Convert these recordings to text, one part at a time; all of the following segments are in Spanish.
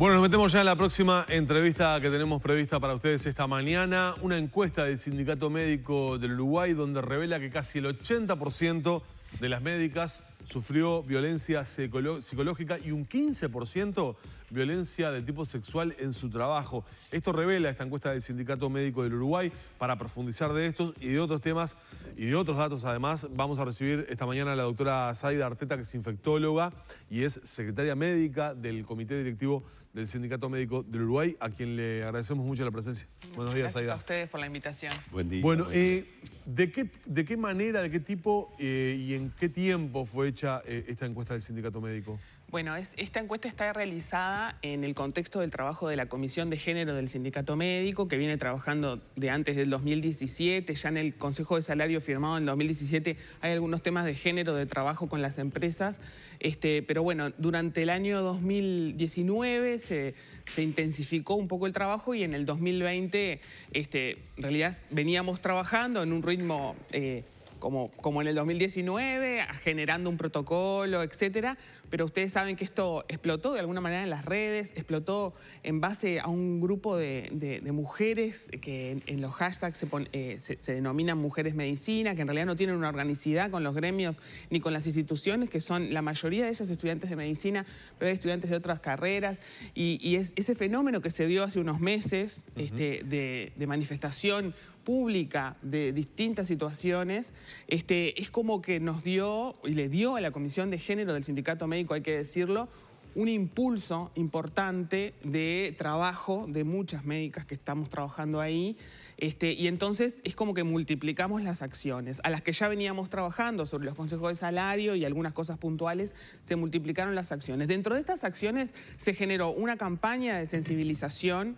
Bueno, nos metemos ya en la próxima entrevista que tenemos prevista para ustedes esta mañana. Una encuesta del Sindicato Médico del Uruguay donde revela que casi el 80% de las médicas sufrió violencia psicológica y un 15% violencia de tipo sexual en su trabajo. Esto revela esta encuesta del Sindicato Médico del Uruguay. Para profundizar de estos y de otros temas y de otros datos además, vamos a recibir esta mañana a la doctora Zaida Arteta, que es infectóloga y es secretaria médica del Comité Directivo del Sindicato Médico del Uruguay, a quien le agradecemos mucho la presencia. Buenos días, Zaida. Gracias a ustedes por la invitación. Buen día. Bueno, ¿de qué manera, de qué tipo y en qué tiempo fue hecha esta encuesta del Sindicato Médico? Bueno, esta encuesta está realizada en el contexto del trabajo de la Comisión de Género del Sindicato Médico, que viene trabajando de antes del 2017. Ya en el Consejo de Salario firmado en 2017 hay algunos temas de género de trabajo con las empresas. Pero bueno, durante el año 2019 se intensificó un poco el trabajo y en el 2020 en realidad veníamos trabajando en un ritmo como en el 2019, generando un protocolo, etcétera. Pero ustedes saben que esto explotó de alguna manera en las redes, explotó en base a un grupo de mujeres que en los hashtags se denominan mujeres medicina, que en realidad no tienen una organicidad con los gremios ni con las instituciones, que son la mayoría de ellas estudiantes de medicina, pero hay estudiantes de otras carreras. Y es ese fenómeno que se dio hace unos meses de manifestación pública de distintas situaciones, es como que nos dio y le dio a la Comisión de Género del Sindicato Médico, hay que decirlo, un impulso importante de trabajo de muchas médicas que estamos trabajando ahí. Y entonces es como que multiplicamos las acciones. A las que ya veníamos trabajando sobre los consejos de salario y algunas cosas puntuales, se multiplicaron las acciones. Dentro de estas acciones se generó una campaña de sensibilización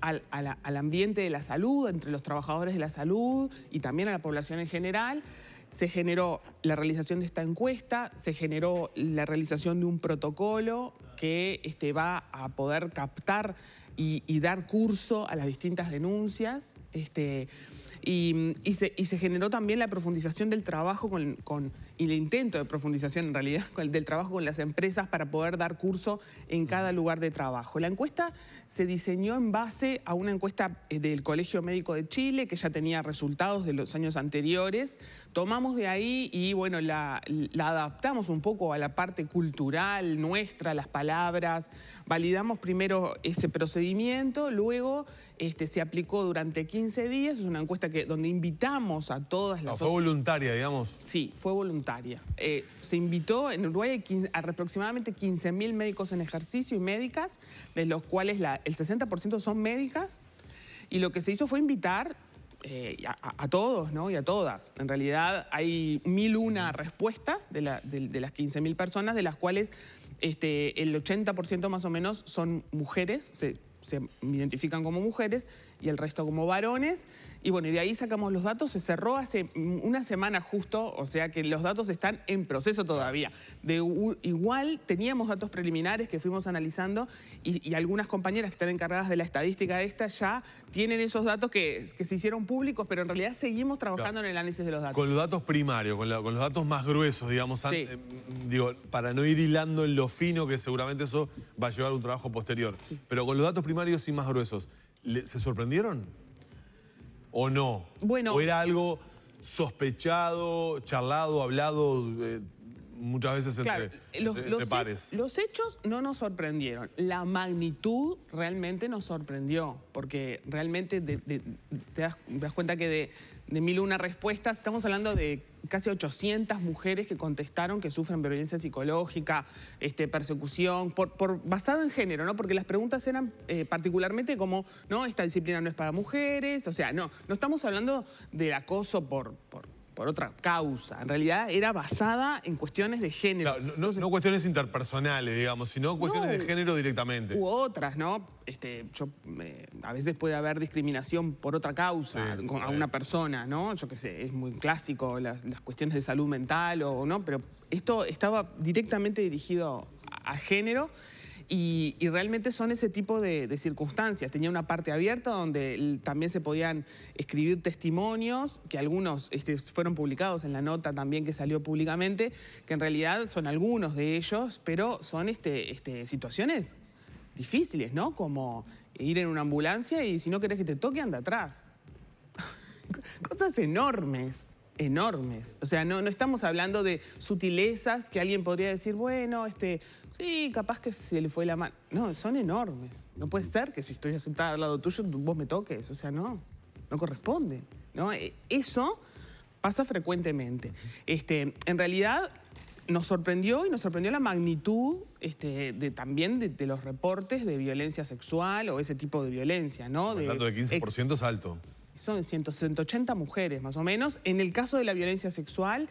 al ambiente de la salud, entre los trabajadores de la salud y también a la población en general. Se generó la realización de esta encuesta, se generó la realización de un protocolo que va a poder captar y dar curso a las distintas denuncias. Y se generó también la profundización del trabajo y el intento de profundización, en realidad, del trabajo con las empresas para poder dar curso en cada lugar de trabajo. La encuesta se diseñó en base a una encuesta del Colegio Médico de Chile, que ya tenía resultados de los años anteriores. Tomamos de ahí y, bueno, la adaptamos un poco a la parte cultural nuestra, las palabras. Validamos primero ese procedimiento, luego se aplicó durante 15 días. Es una encuesta donde invitamos a todas las... ¿Fue voluntaria, digamos? Sí, fue voluntaria. Se invitó en Uruguay a aproximadamente 15.000 médicos en ejercicio y médicas, de los cuales el 60% son médicas, y lo que se hizo fue invitar a todos, ¿no? Y a todas. En realidad hay 1.001 respuestas de las 15.000 personas, de las cuales el 80% más o menos son mujeres, se identifican como mujeres, y el resto como varones. Y bueno, y de ahí sacamos los datos. Se cerró hace una semana justo, o sea que los datos están en proceso todavía. Igual teníamos datos preliminares que fuimos analizando y algunas compañeras que están encargadas de la estadística de esta ya tienen esos datos que se hicieron públicos, pero en realidad seguimos trabajando en el análisis de los datos. Con los datos primarios, con los datos más gruesos, digamos, Sí. Para no ir hilando en lo fino, que seguramente eso va a llevar un trabajo posterior. Sí. Pero con los datos primarios y más gruesos, ¿se sorprendieron? ¿O no? Bueno, ¿O era algo sospechado, charlado, hablado muchas veces entre pares? Los hechos no nos sorprendieron. La magnitud realmente nos sorprendió, porque realmente te das cuenta que de 1.001 respuestas, estamos hablando de casi 800 mujeres que contestaron que sufren violencia psicológica, persecución, basado en género, ¿no? Porque las preguntas eran particularmente como, ¿no? Esta disciplina no es para mujeres, o sea, no estamos hablando del acoso por otra causa. En realidad era basada en cuestiones de género. Claro, no cuestiones interpersonales, digamos, sino cuestiones de género directamente. U otras, ¿no? A veces puede haber discriminación por otra causa a una persona, ¿no? Yo qué sé, es muy clásico las cuestiones de salud mental ¿no? Pero esto estaba directamente dirigido a género. Y realmente son ese tipo de circunstancias. Tenía una parte abierta donde también se podían escribir testimonios, que algunos fueron publicados en la nota también que salió públicamente, que en realidad son algunos de ellos, pero son situaciones difíciles, ¿no? Como ir en una ambulancia y si no querés que te toque, anda atrás. Cosas enormes, enormes. O sea, no estamos hablando de sutilezas que alguien podría decir, bueno, sí, capaz que se le fue la mano. No, son enormes. No puede ser que si estoy sentada al lado tuyo, vos me toques. O sea, no corresponde, ¿no? Eso pasa frecuentemente. En realidad nos sorprendió la magnitud también de los reportes de violencia sexual o ese tipo de violencia, ¿no? El dato de 15% es alto. Son 180 mujeres más o menos. En el caso de la violencia sexual,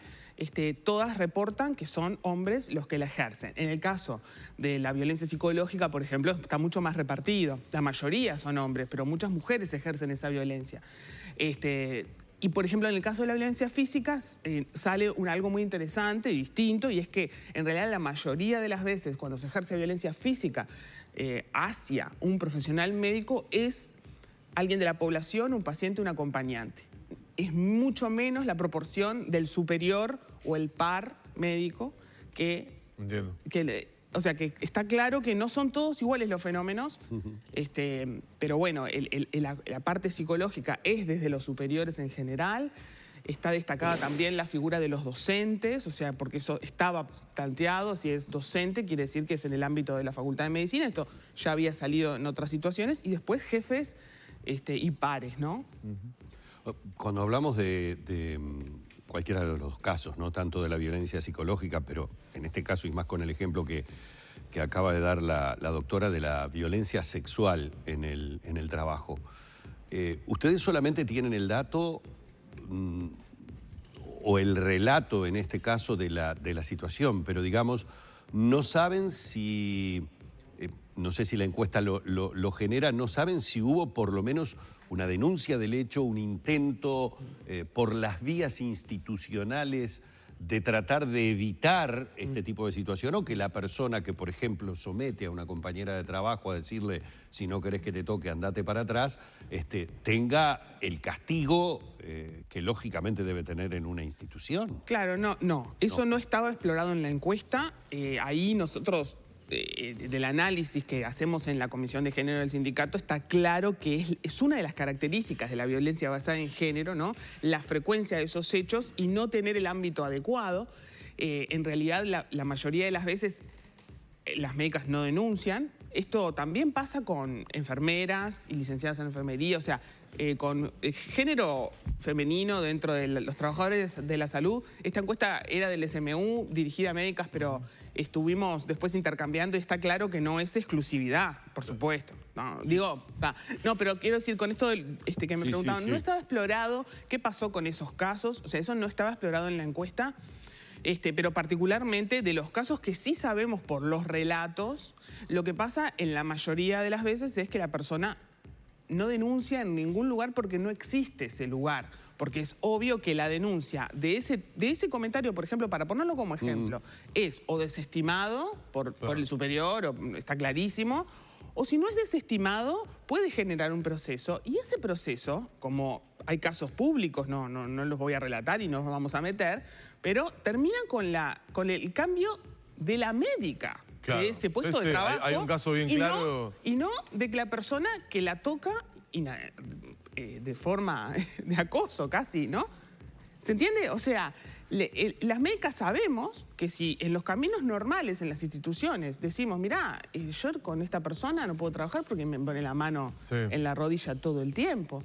todas reportan que son hombres los que la ejercen. En el caso de la violencia psicológica, por ejemplo, está mucho más repartido. La mayoría son hombres, pero muchas mujeres ejercen esa violencia. Y, por ejemplo, en el caso de la violencia física sale algo muy interesante y distinto, y es que en realidad la mayoría de las veces cuando se ejerce violencia física hacia un profesional médico es alguien de la población, un paciente, un acompañante. Es mucho menos la proporción del superior o el par médico que... Entiendo. O sea, que está claro que no son todos iguales los fenómenos, pero bueno, la parte psicológica es desde los superiores en general. Está destacada también la figura de los docentes, o sea, porque eso estaba planteado, si es docente quiere decir que es en el ámbito de la Facultad de Medicina, esto ya había salido en otras situaciones, y después jefes y pares, ¿no? Cuando hablamos de cualquiera de los dos casos, ¿no? Tanto de la violencia psicológica, pero en este caso y más con el ejemplo que acaba de dar la doctora de la violencia sexual en el trabajo, ¿ustedes solamente tienen el dato o el relato en este caso de la situación, pero digamos, no saben si, no sé si la encuesta lo genera, no saben si hubo por lo menos una denuncia del hecho, un intento por las vías institucionales de tratar de evitar este tipo de situación, o que la persona que, por ejemplo, somete a una compañera de trabajo a decirle, si no querés que te toque, andate para atrás, tenga el castigo que lógicamente debe tener en una institución. Claro, no. Eso no estaba explorado en la encuesta. Ahí nosotros... del análisis que hacemos en la Comisión de Género del Sindicato, está claro que es una de las características de la violencia basada en género, ¿no? La frecuencia de esos hechos y no tener el ámbito adecuado. En realidad, la mayoría de las veces las médicas no denuncian. Esto también pasa con enfermeras y licenciadas en enfermería, o sea, con género femenino dentro de los trabajadores de la salud. Esta encuesta era del SMU, dirigida a médicas, pero estuvimos después intercambiando y está claro que no es exclusividad, por supuesto. No, pero quiero decir, con esto que me preguntaban, ¿no estaba explorado qué pasó con esos casos? O sea, eso no estaba explorado en la encuesta, pero particularmente de los casos que sí sabemos por los relatos, lo que pasa en la mayoría de las veces es que la persona no denuncia en ningún lugar porque no existe ese lugar. Porque es obvio que la denuncia de ese comentario, por ejemplo, para ponerlo como ejemplo, es o desestimado por el superior, o está clarísimo, o si no es desestimado, puede generar un proceso. Y ese proceso, como hay casos públicos, no los voy a relatar y no nos vamos a meter, pero terminan con el cambio de la médica. Claro. De ese puesto de trabajo. Hay un caso bien claro. Y no de que la persona que la toca de forma de acoso casi, ¿no? ¿Se entiende? O sea, las médicas sabemos que si en los caminos normales, en las instituciones, decimos, mirá, yo con esta persona no puedo trabajar porque me pone la mano en la rodilla todo el tiempo.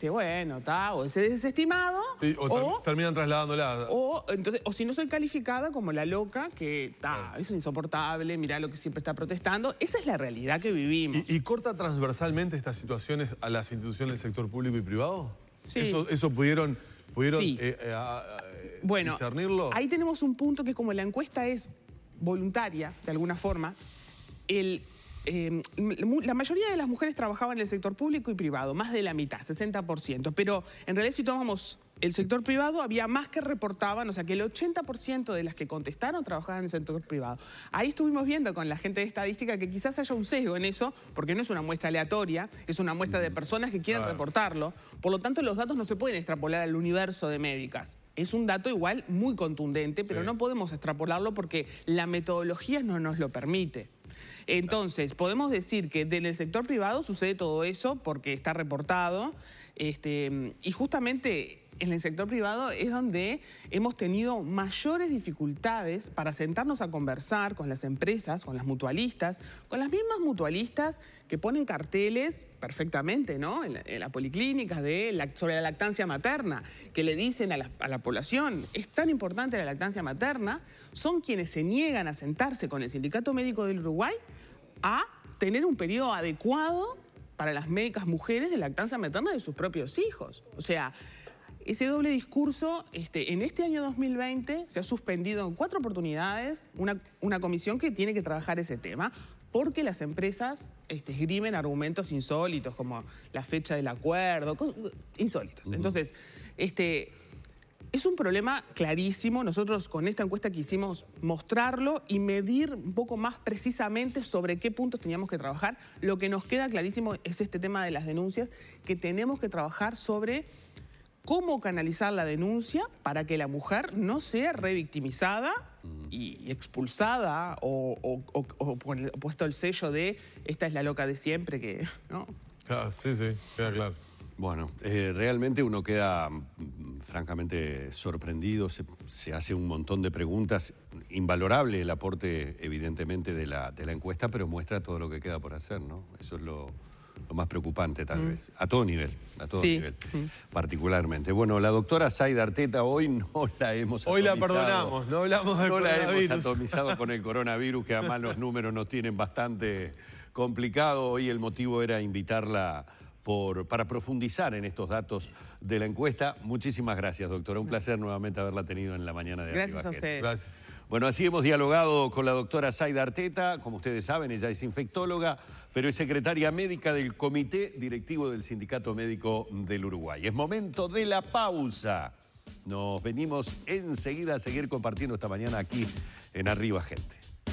Bueno, o ese desestimado, o terminan trasladándola. O si no soy calificada como la loca, que es insoportable, mirá lo que siempre está protestando. Esa es la realidad que vivimos. ¿Y corta transversalmente estas situaciones a las instituciones del sector público y privado? Sí. ¿Eso pudieron sí. discernirlo? Ahí tenemos un punto que como la encuesta es voluntaria, de alguna forma, la mayoría de las mujeres trabajaban en el sector público y privado, más de la mitad, 60%. Pero en realidad si tomamos el sector privado, había más que reportaban, o sea que el 80% de las que contestaron trabajaban en el sector privado. Ahí estuvimos viendo con la gente de estadística que quizás haya un sesgo en eso, porque no es una muestra aleatoria, es una muestra de personas que quieren reportarlo. Por lo tanto, los datos no se pueden extrapolar al universo de médicas. Es un dato igual muy contundente, pero no podemos extrapolarlo porque la metodología no nos lo permite. Entonces, podemos decir que en el sector privado sucede todo eso porque está reportado, y justamente en el sector privado es donde hemos tenido mayores dificultades para sentarnos a conversar con las empresas, con las mutualistas, con las mismas mutualistas que ponen carteles perfectamente, ¿no? En las policlínicas sobre la lactancia materna, que le dicen a la población, es tan importante la lactancia materna, son quienes se niegan a sentarse con el Sindicato Médico del Uruguay a tener un periodo adecuado para las médicas mujeres de lactancia materna de sus propios hijos. O sea, ese doble discurso, en este año 2020 se ha suspendido en 4 oportunidades una comisión que tiene que trabajar ese tema, porque las empresas esgrimen argumentos insólitos, como la fecha del acuerdo, insólitos. Entonces, es un problema clarísimo. Nosotros con esta encuesta quisimos mostrarlo y medir un poco más precisamente sobre qué puntos teníamos que trabajar. Lo que nos queda clarísimo es este tema de las denuncias, que tenemos que trabajar sobre cómo canalizar la denuncia para que la mujer no sea revictimizada y expulsada o puesto el sello de esta es la loca de siempre que, ¿no? Claro, sí, queda claro. Bueno, realmente uno queda francamente sorprendido, se hace un montón de preguntas, invalorable el aporte evidentemente de la encuesta, pero muestra todo lo que queda por hacer, ¿no? Eso es lo más preocupante tal vez, a todo nivel, particularmente. Bueno, la doctora Zaida Arteta hoy no la hemos atomizado. Hoy la perdonamos, no hablamos del coronavirus. No la hemos atomizado con el coronavirus, que además los números nos tienen bastante complicado. Hoy el motivo era invitarla para profundizar en estos datos de la encuesta. Muchísimas gracias, doctora. Un placer nuevamente haberla tenido en la mañana de Gracias Arriba a ustedes. Gracias. Bueno, así hemos dialogado con la doctora Zaida Arteta. Como ustedes saben, ella es infectóloga, pero es secretaria médica del Comité Directivo del Sindicato Médico del Uruguay. Es momento de la pausa. Nos venimos enseguida a seguir compartiendo esta mañana aquí en Arriba Gente.